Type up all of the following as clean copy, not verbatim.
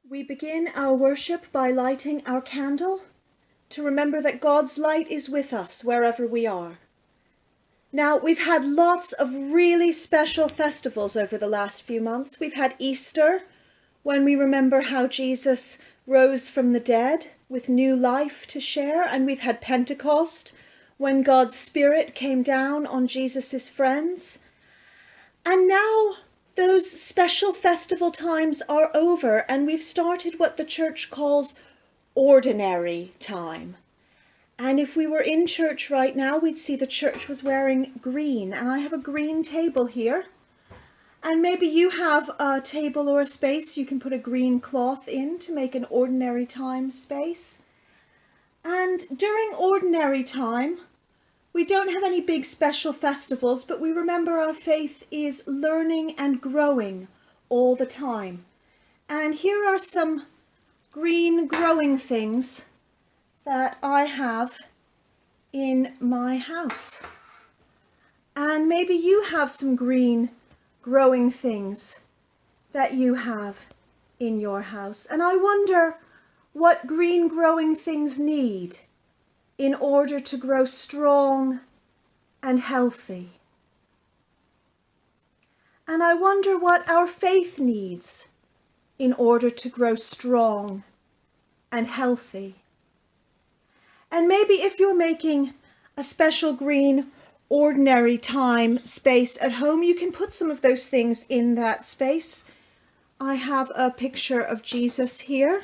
We begin our worship by lighting our candle to remember that God's light is with us wherever we are. Now, we've had lots of really special festivals over the last few months. We've had Easter, when we remember how Jesus rose from the dead with new life to share. And we've had Pentecost, when God's Spirit came down on Jesus's friends. And now those special festival times are over, and we've started what the church calls ordinary time. And if we were in church right now, we'd see the church was wearing green. And I have a green table here. And maybe you have a table or a space you can put a green cloth in to make an ordinary time space. And during ordinary time, we don't have any big special festivals, but we remember our faith is learning and growing all the time. And here are some green growing things that I have in my house. And maybe you have some green growing things that you have in your house. And I wonder what green growing things need in order to grow strong and healthy. And I wonder what our faith needs in order to grow strong and healthy. And maybe if you're making a special green ordinary time space at home, you can put some of those things in that space. I have a picture of Jesus here,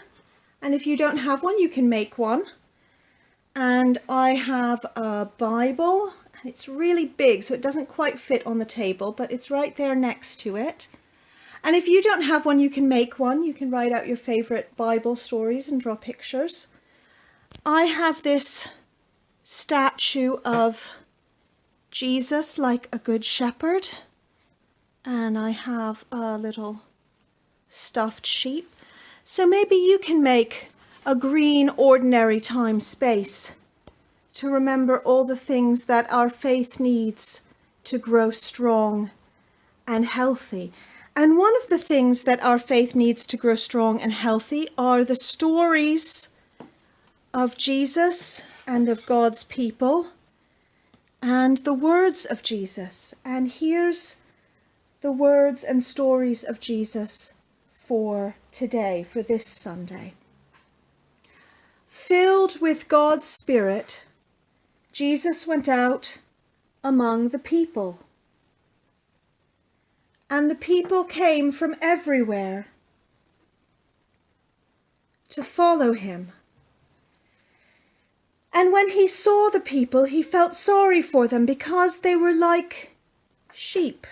and if you don't have one, you can make one. And I have a Bible, and it's really big, so it doesn't quite fit on the table, but it's right there next to it. And if you don't have one, you can make one. You can write out your favorite Bible stories and draw pictures. I have this statue of Jesus like a good shepherd, and I have a little stuffed sheep. So maybe you can make a green ordinary time space to remember all the things that our faith needs to grow strong and healthy. And one of the things that our faith needs to grow strong and healthy are the stories of Jesus and of God's people and the words of Jesus. And here's the words and stories of Jesus for today, for this Sunday. Filled with God's Spirit, Jesus went out among the people. And the people came from everywhere to follow him. And when he saw the people, he felt sorry for them because they were like sheep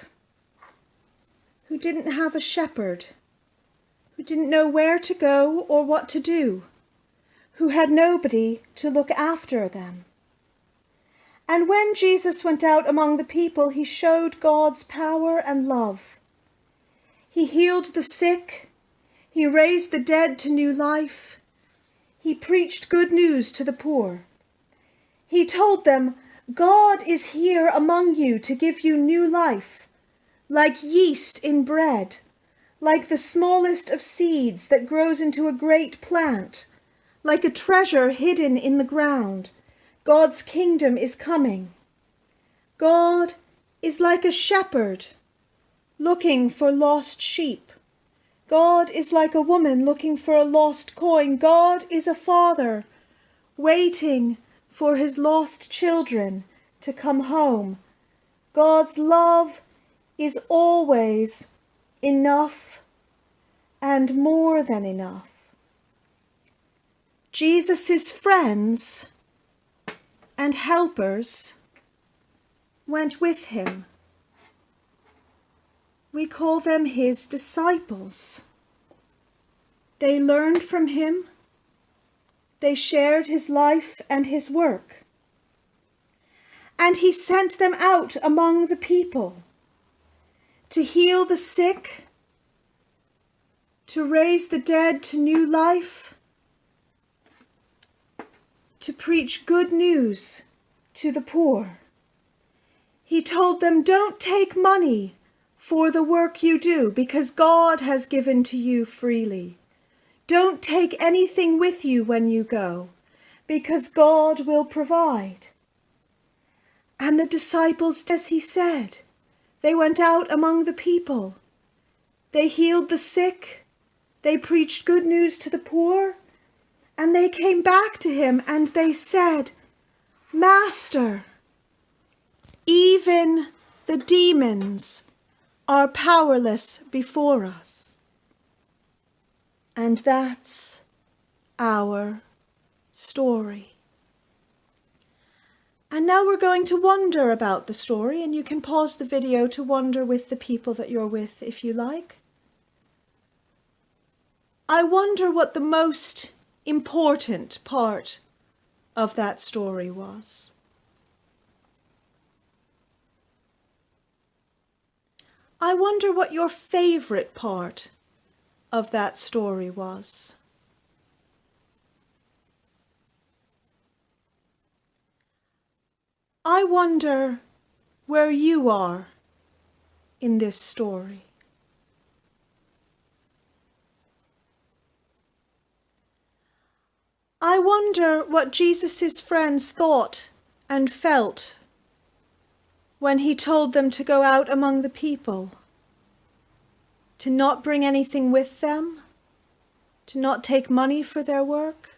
who didn't have a shepherd, who didn't know where to go or what to do, who had nobody to look after them. And when Jesus went out among the people, he showed God's power and love. He healed the sick. He raised the dead to new life. He preached good news to the poor. He told them, God is here among you to give you new life, like yeast in bread, like the smallest of seeds that grows into a great plant, like a treasure hidden in the ground. God's kingdom is coming. God is like a shepherd looking for lost sheep. God is like a woman looking for a lost coin. God is a father waiting for his lost children to come home. God's love is always enough and more than enough. Jesus' friends and helpers went with him. We call them his disciples. They learned from him. They shared his life and his work. And he sent them out among the people to heal the sick, to raise the dead to new life, to preach good news to the poor. He told them, don't take money for the work you do because God has given to you freely. Don't take anything with you when you go, because God will provide." And the disciples, as he said, they went out among the people. They healed the sick. They preached good news to the poor. And they came back to him and they said, "Master, even the demons are powerless before us." And that's our story. And now we're going to wonder about the story, and you can pause the video to wonder with the people that you're with if you like. I wonder what the most important part of that story was. I wonder what your favorite part of that story was. I wonder where you are in this story. I wonder what Jesus' friends thought and felt when he told them to go out among the people, to not bring anything with them, to not take money for their work.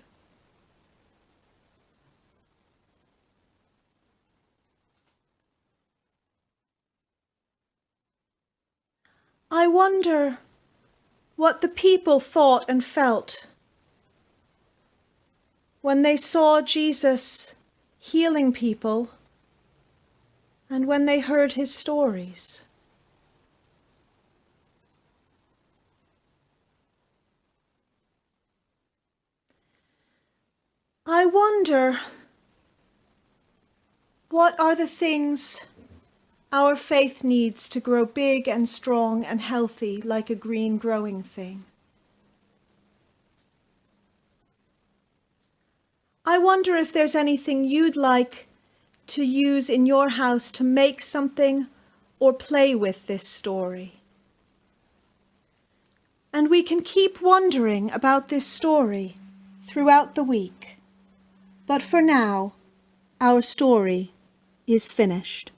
I wonder what the people thought and felt when they saw Jesus healing people and when they heard his stories. I wonder what are the things our faith needs to grow big and strong and healthy like a green growing thing. I wonder if there's anything you'd like to use in your house to make something or play with this story. And we can keep wondering about this story throughout the week. But for now, our story is finished.